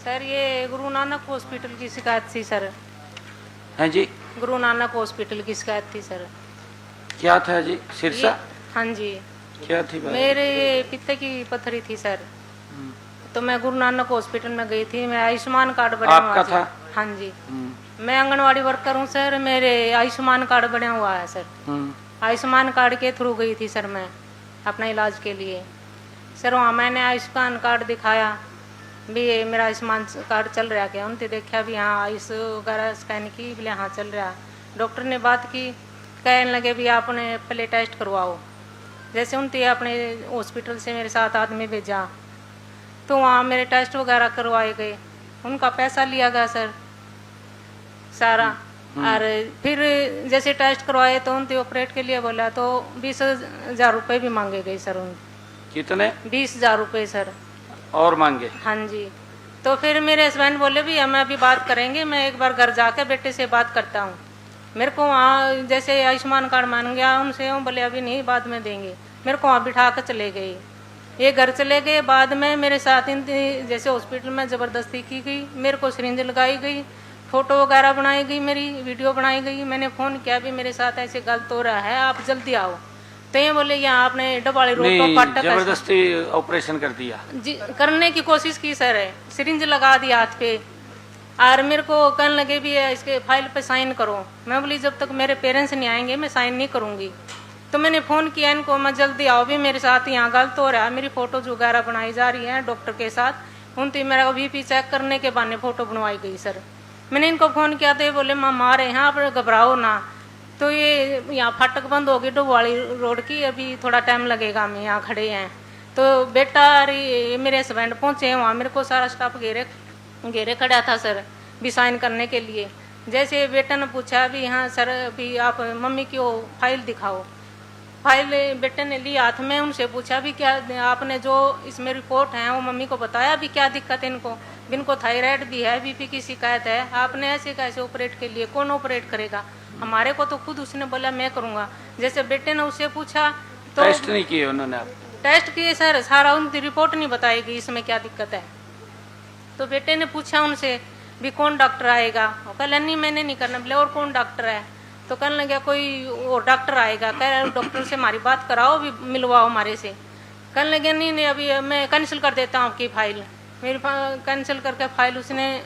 Sir ये Guru Nanak hospital की शिकायत थी सर। हैं जी? गुरु नानक हॉस्पिटल की शिकायत थी सर। क्या था जी? सिरसा? हाँ जी, क्या थी बात? मेरे ये पित्ते की पथरी थी सर। तो मैं गुरु नानक हॉस्पिटल में गई थी। मैं आयुष्मान कार्ड बना हुआ आपका था? हाँ जी, मैं आंगनवाड़ी वर्कर हूँ सर। मेरे आयुष्मान कार्ड बना हुआ है सर। आयुष्मान कार्ड के थ्रू गई थी सर मैं अपना इलाज के लिए। सर वहाँ मैंने आयुष्मान कार्ड दिखाया भी, ये मेरा आयुष्मान कार्ड चल रहा क्या? उनसे देखा भी हाँ आयुष वगैरह स्कैन की, बोले हाँ चल रहा। डॉक्टर ने बात की, कहने लगे भी आपने पहले टेस्ट करवाओ। जैसे उनसे अपने हॉस्पिटल से मेरे साथ आदमी भेजा तो वहाँ मेरे टेस्ट वगैरह करवाए गए। उनका पैसा लिया गया सर सारा। और फिर जैसे टेस्ट करवाए तो उनसे ऑपरेट के लिए बोला तो 20,000 रुपये भी मांगे गए सर। उन कितने? 20,000 रुपये सर और मांगे? हाँ जी। तो फिर मेरे हस्बैंड बोले भी हम अभी बात करेंगे, मैं एक बार घर जाकर बेटे से बात करता हूँ। मेरे को वहाँ जैसे आयुष्मान कार्ड मांग गया उनसे, वो बोले अभी नहीं बाद में देंगे। मेरे को वहाँ बिठा कर चले गए, ये घर चले गए। बाद में मेरे साथ इन जैसे हॉस्पिटल में ज़बरदस्ती की गई, मेरे को सिरिंज लगाई गई, फ़ोटो वगैरह बनाई गई, मेरी वीडियो बनाई गई। मैंने फ़ोन किया भी मेरे साथ ऐसे गलत हो रहा है, आप जल्दी आओ। तो ये बोले यहाँ आपने डबाड़ी रोड पर फाटक जबरदस्ती ऑपरेशन कर दिया जी, करने की कोशिश की सर। सिरिंज लगा दी हाथ पे और मेरे को कहने लगे भी इसके फाइल पे साइन करो। मैं बोली जब तक मेरे पेरेंट्स नहीं आएंगे मैं साइन नहीं करूँगी। तो मैंने फ़ोन किया इनको, मैं जल्दी आओ भी मेरे साथ यहाँ गलत हो रहा है। मेरी फ़ोटोज वगैरह बनाई जा रही है डॉक्टर के साथ। उनसे मेरा बीपी चेक करने के बहाने फ़ोटो बनवाई गई सर। मैंने इनको फ़ोन किया तो ये बोले माँ आ रहे हैं, आप घबराओ ना। तो ये यहाँ फाटक बंद होगी डोवाली रोड की, अभी थोड़ा टाइम लगेगा, हम यहाँ खड़े हैं। तो बेटा अरे मेरे हस्बैंड पहुँचे हैं वहाँ, मेरे को सारा स्टाफ घेरे खड़ा था सर भी साइन करने के लिए। जैसे बेटा ने पूछा भी हाँ सर अभी आप मम्मी की वो फाइल दिखाओ। फाइल बेटे ने ली हाथ में, उनसे पूछा भी क्या आपने जो इसमें रिपोर्ट है वो मम्मी को बताया भी क्या दिक्कत है इनको? इनको थायराइड भी है, बीपी की शिकायत है, आपने ऐसे कैसे ऑपरेट के लिए? कौन ऑपरेट करेगा? हमारे को तो खुद उसने बोला मैं करूँगा। जैसे बेटे ने उससे पूछा तो टेस्ट नहीं किए उन्होंने? आप टेस्ट किए सर, सारा उनकी रिपोर्ट नहीं बताएगी इसमें क्या दिक्कत है। तो बेटे ने पूछा उनसे भी कौन डॉक्टर आएगा? वो कह नहीं मैंने नहीं करना। बोले और कौन डॉक्टर है? तो कहने लगे कोई और डॉक्टर आएगा। कह डॉक्टर से हमारी बात कराओ भी, मिलवाओ हमारे से। कहने लगे नहीं अभी मैं कैंसिल कर देता हूँ आपकी फ़ाइल। मेरी कैंसिल करके फ़ाइल उसने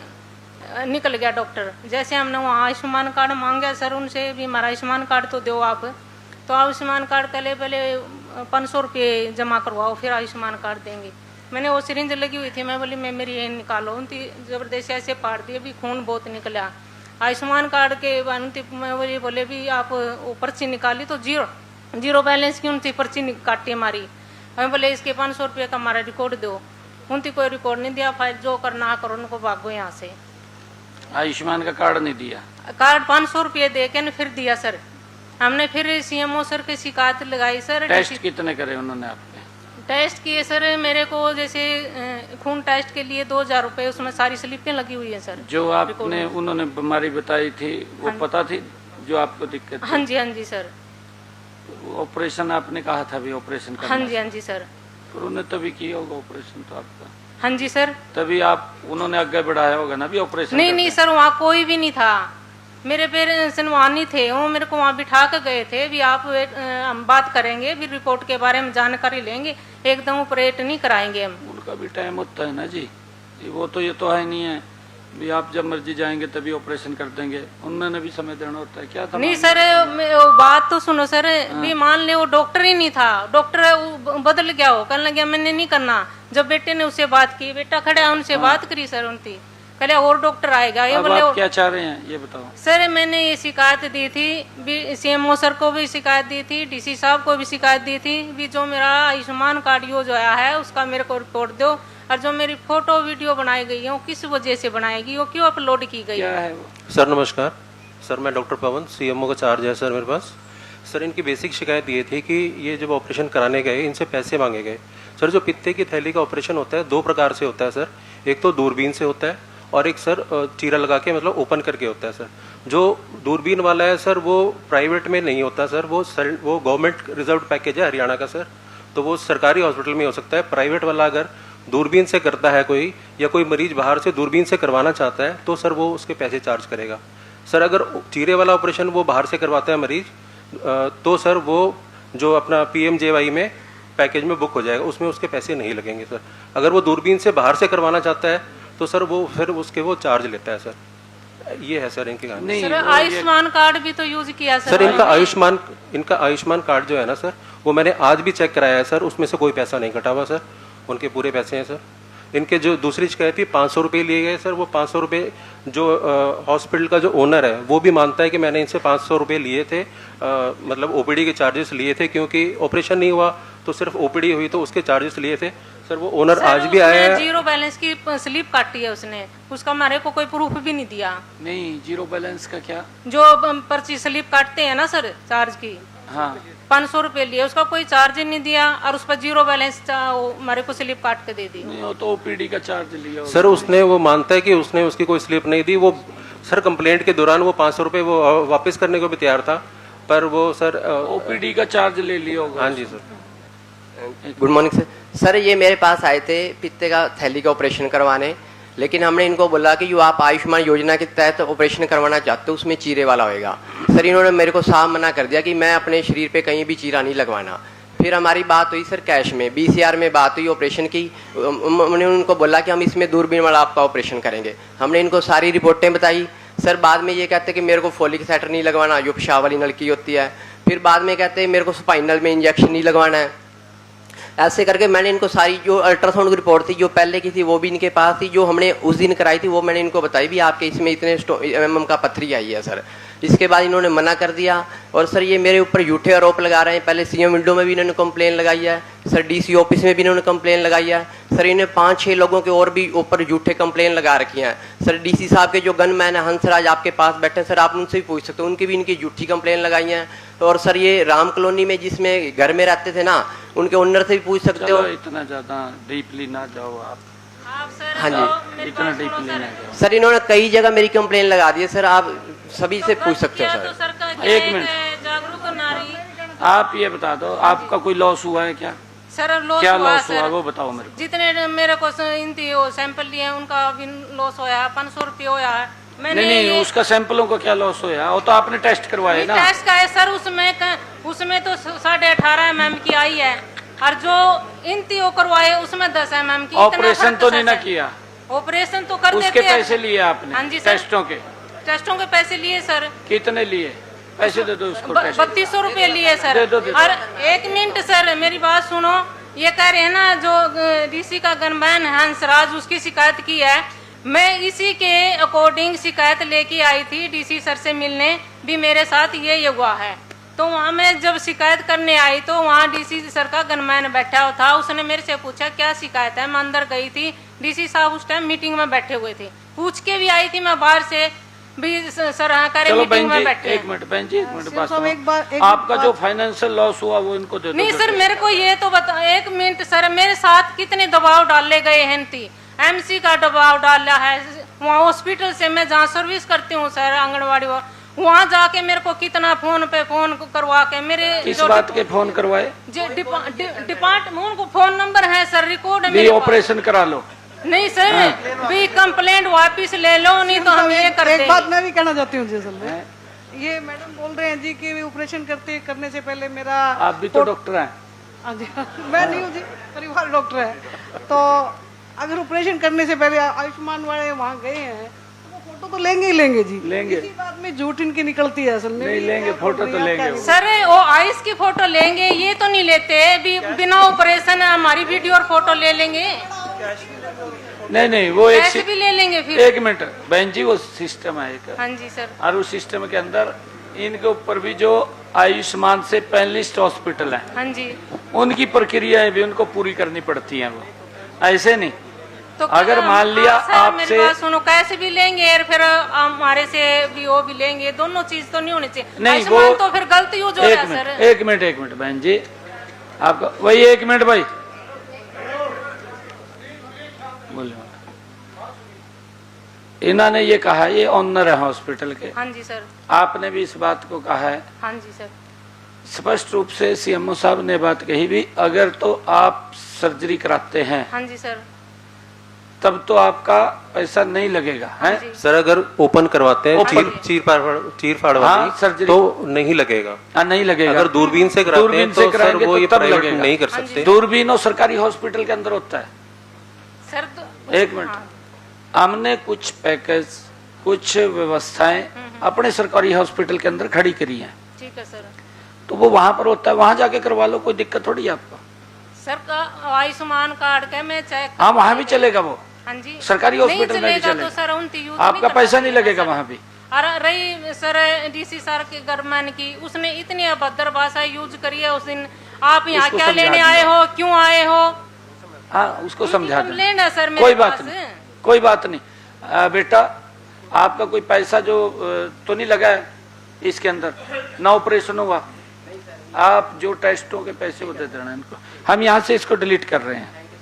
निकल गया डॉक्टर। जैसे हमने वहाँ आयुष्मान कार्ड मांगा सर उनसे भी हमारा आयुष्मान कार्ड तो दो आप। तो आयुष्मान कार्ड के लिए पहले 500 रुपये जमा करवाओ फिर आयुष्मान कार्ड देंगे। मैंने वो सिरिंज लगी हुई थी, मैं बोली मैं मेरी ये निकालो। उनकी ज़बरदस्ती ऐसे फाड़ दिए भी खून बहुत निकला। आयुष्मान कार्ड के मैं बोले भी आप वो पर्ची निकाली तो जीरो बैलेंस की उनकी पर्ची काटी हमारी। मैं बोले इसके 500 रुपये का हमारा रिकॉर्ड दो। उनकी कोई रिकॉर्ड नहीं दिया। फाइल जो करना करो, उनको भागो यहाँ से। आयुष्मान का कार्ड नहीं दिया? कार्ड 500 रुपये दे के फिर दिया सर। हमने फिर CMO सर की शिकायत लगाई सर। टेस्ट कितने करे उन्होंने आपके? टेस्ट किए सर मेरे को जैसे खून टेस्ट के लिए 2,000 रुपये, उसमें सारी स्लिपें लगी हुई है सर। जो आपने उन्होंने बीमारी बताई थी वो पता थी जो आपको दिक्कत? हाँ जी सर। ऑपरेशन आपने कहा था भी ऑपरेशन करना? हाँ जी सर। पर उन्होंने तभी किया होगा ऑपरेशन तो आपका? हाँ जी सर। तभी आप उन्होंने आगे बढ़ाया होगा ना भी ऑपरेशन? नहीं सर, वहाँ कोई भी नहीं था। मेरे पेरेंट्स वहाँ नहीं थे, वो मेरे को वहाँ बिठा कर गए थे भी आप हम बात करेंगे भी रिपोर्ट के बारे में जानकारी लेंगे, एकदम ऑपरेट नहीं कराएंगे हम। उनका भी टाइम होता है ना जी, वो तो ये तो है नहीं है भी आप जब मर्जी जाएंगे तभी ऑपरेशन कर देंगे। उन्होंने भी समय देना होता है। क्या था? नहीं सर बात तो सुनो सर। भी मान ले वो डॉक्टर ही नहीं था, डॉक्टर बदल गया हो। कहने लगे मैंने नहीं करना। जब बेटे ने उससे बात की, बेटा खड़ा उनसे बात करी सर उनकी, कहले और डॉक्टर आएगा। ये बोले आप क्या चाह रहे हैं ये बताओ? सर मैंने ये शिकायत दी थी CMO सर को भी शिकायत दी थी, DC साहब को भी शिकायत दी थी भी जो मेरा आयुष्मान कार्ड जो आया है उसका मेरे को रिपोर्ट दो, और जो मेरी फोटो वीडियो बनाई गई है वो किस वजह से बनाई गई, वो क्यों अपलोड की गई है? सर नमस्कार सर, मैं डॉक्टर पवन, CMO का चार्ज है सर मेरे पास। सर इनकी बेसिक शिकायत ये थी कि ये जब ऑपरेशन कराने गए इनसे पैसे मांगे गए। सर जो पित्ते की थैली का ऑपरेशन होता है 2 प्रकार से होता है सर। एक तो दूरबीन से होता है और एक सर चीरा लगा के मतलब ओपन करके होता है सर। जो दूरबीन वाला है सर वो प्राइवेट में नहीं होता सर, वो गवर्नमेंट रिजर्व पैकेज है हरियाणा का सर, तो वो सरकारी हॉस्पिटल में हो सकता है। प्राइवेट वाला अगर दूरबीन से करता है कोई, या कोई मरीज बाहर से दूरबीन से करवाना चाहता है, तो सर वो उसके पैसे चार्ज करेगा। सर अगर चीरे वाला ऑपरेशन वो बाहर से करवाता है मरीज, तो सर वो जो अपना PMJY में पैकेज में बुक हो जाएगा, उसमें उसके पैसे नहीं लगेंगे सर। अगर वो दूरबीन से बाहर से करवाना चाहता है तो सर वो फिर उसके वो चार्ज लेता है सर। ये है सर इनकी कहानी। सर आयुष्मान कार्ड भी तो यूज किया सर इनका आयुष्मान कार्ड जो है ना सर, वो मैंने आज भी चेक कराया है सर, उसमें से कोई पैसा नहीं कटा हुआ सर, उनके पूरे पैसे हैं सर। इनके जो दूसरी शिकायत थी 500 रुपये लिए गए सर, वो 500 रुपये जो हॉस्पिटल का जो ओनर है वो भी मानता है कि मैंने इनसे 500 रुपये लिए थे, मतलब OPD के चार्जेस लिए थे, क्योंकि ऑपरेशन नहीं हुआ तो सिर्फ OPD हुई तो उसके चार्जेस लिए थे सर। वो ओनर आज भी आया है। जीरो बैलेंस की स्लिप काटी है उसने, उसका हमारे को कोई प्रूफ भी नहीं दिया। नहीं, जीरो बैलेंस का क्या? जो पर्ची स्लिप काटते हैं ना सर चार्ज की, हाँ 500 रुपए लिए, उसका कोई चार्ज ही नहीं दिया और उस पर जीरो बैलेंस हमारे को स्लिप काट के दे दी। नहीं, वो तो OPD का चार्ज लिया होगा। सर उसने वो मानता है कि उसने उसकी कोई स्लिप नहीं दी। वो सर कंप्लेंट के दौरान वो 500 रुपये वो वापस करने को भी तैयार था, पर वो सर OPD का चार्ज ले लिया होगा। हाँ जी sir. Good morning sir. Sir ये मेरे पास आए थे पित्ते का थैली का ऑपरेशन करवाने, लेकिन हमने इनको बोला कि जो आप आयुष्मान योजना के तहत ऑपरेशन करवाना चाहते हो उसमें चीरे वाला होएगा। सर इन्होंने मेरे को साफ मना कर दिया कि मैं अपने शरीर पे कहीं भी चीरा नहीं लगवाना। फिर हमारी बात हुई सर कैश में, 20,000 में बात हुई ऑपरेशन की। हमने उनको बोला कि हम इसमें दूरबीन वाला आपका ऑपरेशन करेंगे। हमने इनको सारी रिपोर्टें बताई। सर बाद में ये कहते कि मेरे को फोलिक एसिड नहीं लगवाना, जो पेशाब वाली नलकी होती है। फिर बाद में कहते मेरे को स्पाइनल में इंजेक्शन नहीं लगवाना है। ऐसे करके मैंने इनको सारी जो अल्ट्रासाउंड की रिपोर्ट थी जो पहले की थी वो भी इनके पास थी, जो हमने उस दिन कराई थी वो मैंने इनको बताई भी आपके इसमें इतने mm का पथरी आई है सर। इसके बाद इन्होंने मना कर दिया। और सर ये मेरे ऊपर झूठे आरोप लगा रहे हैं। पहले CM विंडो में भी इन्होंने कंप्लेन लगाई है सर, DC ऑफिस में भी इन्होंने कंप्लेन लगाई है सर। इन्हें 5-6 लोगों के और भी ऊपर झूठे कंप्लेन लगा रखी हैं सर। DC साहब के जो गनमैन है हंसराज आपके पास बैठे सर, आप उनसे भी पूछ सकते हो, उनकी भी इनकी झूठी कंप्लेन लगाई हैं। और सर ये राम कॉलोनी में जिसमें घर में रहते थे ना, उनके ओनर से भी पूछ सकते हो। इतना ज्यादा डीपली ना जाओ आप। सर हाँ जी, इतना डीपली ना जाओ सर इन्होंने कई जगह मेरी कंप्लेन लगा दी है सर, आप सभी से पूछ सकते हो तो सर। एक मिनट। जागरूक नारी। आप ये बता दो, आपका कोई लॉस हुआ है क्या? सर लॉस क्या हुआ लॉस हुआ सर, वो बताओ मेरे को। जितने मेरे को सैंपल लिए उनका भी लॉस होया, 500 रुपये होया है। मैंने नहीं, उसका सैंपलों का क्या लॉस होया? वो तो आपने टेस्ट करवाए ना। टेस्ट का है सर, उसमें तो 18.5 mm की आई है, और जो इंतियो करवाए उसमें 10 mm की। ऑपरेशन तो नहीं ना किया? ऑपरेशन तो कर उसके देते हैं। पैसे लिए आपने? हाँ जी सर। टेस्टों के पैसे लिए सर। कितने लिए? पैसे दे दो उसको। 3200 रुपये लिए सर। दे दो। और एक मिनट सर मेरी बात सुनो, ये कह रहे हैं ना जो DC का गनमैन है हंसराज, उसकी शिकायत की है। मैं इसी के अकॉर्डिंग शिकायत लेके आई थी DC सर से मिलने, भी मेरे साथ ये हुआ है। तो वहाँ मैं जब शिकायत करने आई तो वहाँ DC सर का गनमैन बैठा हुआ था। उसने मेरे से पूछा क्या शिकायत है। मैं अंदर गई थी, DC साहब उस टाइम मीटिंग में बैठे हुए थे। पूछ के भी आई थी मैं बाहर से भी, सर हाँ करे मीटिंग में बैठे। एक मिनट बहन जी, एक मिनट बात सुनो। आपका जो फाइनेंशियल लॉस हुआ वो इनको दे दो। नहीं सर मेरे को ये तो बता, एक मिनट सर, मेरे साथ कितने दबाव डाले गए हैं। MC का दबाव डाला है वहाँ हॉस्पिटल से, मैं जहाँ सर्विस करती हूँ सर आंगनबाड़ी, वहाँ जाके मेरे को कितना फोन पे फोन करवा के मेरे किस बात के फोन करवाए? जो डिपार्टमेंट को फोन नंबर है सर, रिकॉर्ड है मेरे ऑपरेशन करा लो। नहीं सर भी कंप्लेंट वापस ले लो, नहीं तो हम ये कर देंगे। एक बात मैं भी कहना चाहती हूँ जी, असल में ये मैडम बोल रहे हैं जी कि ऑपरेशन करने से पहले मेरा, आप भी तो डॉक्टर हैं। हाँ जी मैं नहीं हूँ जी, परिवार डॉक्टर है। तो अगर ऑपरेशन करने से पहले आयुष्मान वाले वहाँ गए हैं तो वो फोटो तो लेंगे ही लेंगे जी। लेंगे। इसी बात में झूठ इनकी निकलती है असल में। नहीं लेंगे, फोटो तो लेंगे सर। वो आइस की फोटो लेंगे, ये तो नहीं लेते बिना ऑपरेशन हमारी वीडियो और फोटो ले लेंगे। नहीं वो ऐसे भी ले लेंगे फिर। एक मिनट बहन जी, वो सिस्टम है एक। हाँ जी सर। और उस सिस्टम के अंदर इनके ऊपर भी जो आयुष्मान से पैनलिस्ट हॉस्पिटल है, हाँ जी, उनकी प्रक्रियाएं भी उनको पूरी करनी पड़ती हैं। वो ऐसे नहीं तो अगर मान लिया आपसे, सुनो कैसे भी लेंगे और फिर हमारे से भी वो भी लेंगे, दोनों चीज तो नहीं होनी चाहिए। नहीं वो तो फिर गलती यूज हो रहा है सर। एक मिनट बहन जी, आपका वही 1 मिनट भाई बोलिए। इन्होंने ये कहा, ये ऑनर है हॉस्पिटल के। हाँ जी सर। आपने भी इस बात को कहा है। हाँ जी सर। स्पष्ट रूप से CMO साहब ने बात कही भी, अगर तो आप सर्जरी कराते हैं हाँ जी सर, तब तो आपका पैसा नहीं लगेगा है। सर अगर ओपन करवाते हैं चीर फाड़ वाली हाँ, सर्जरी तो नहीं लगेगा। नहीं लगेगा। अगर दूरबीन से कराते हैं दूरबीन तो से सर कराएंगे वो तो ये तब प्राइवेट लगेगा। नहीं कर सकते। दूरबीन और सरकारी हॉस्पिटल के अंदर होता है। सर तो एक मिनट, हमने कुछ पैकेज, कुछ व्यवस्थाएं अपने सरकारी हॉस्पिटल के अंदर खड़ी करी हैं, ठीक है सर। तो वो वहां पर होता है, वहां जाके करवा लो, कोई दिक्कत थोड़ी है आपको। सर का आयुष्मान कार्ड का मैं चेक, हाँ वहां भी चलेगा वो, हाँ जी सरकारी हॉस्पिटल में भी तो चलेगा। सर उनकी यूज आपका पैसा नहीं लगेगा वहां भी। और रही सर डीसी सर के गवर्नमेंट की, उसने इतनी अभद्र भाषा यूज करी है उस दिन। आप यहाँ उसको क्या समझा लेने दिया। आए हो, क्यों आए हो? हाँ उसको समझा तुम दो, लेना सर मेरे कोई बात पास। नहीं, कोई बात नहीं। बेटा आपका कोई पैसा जो तो नहीं लगा है इसके अंदर, ना ऑपरेशन हुआ, आप जो टेस्टों के पैसे वो दे देना इनको। हम यहाँ से इसको डिलीट कर रहे हैं।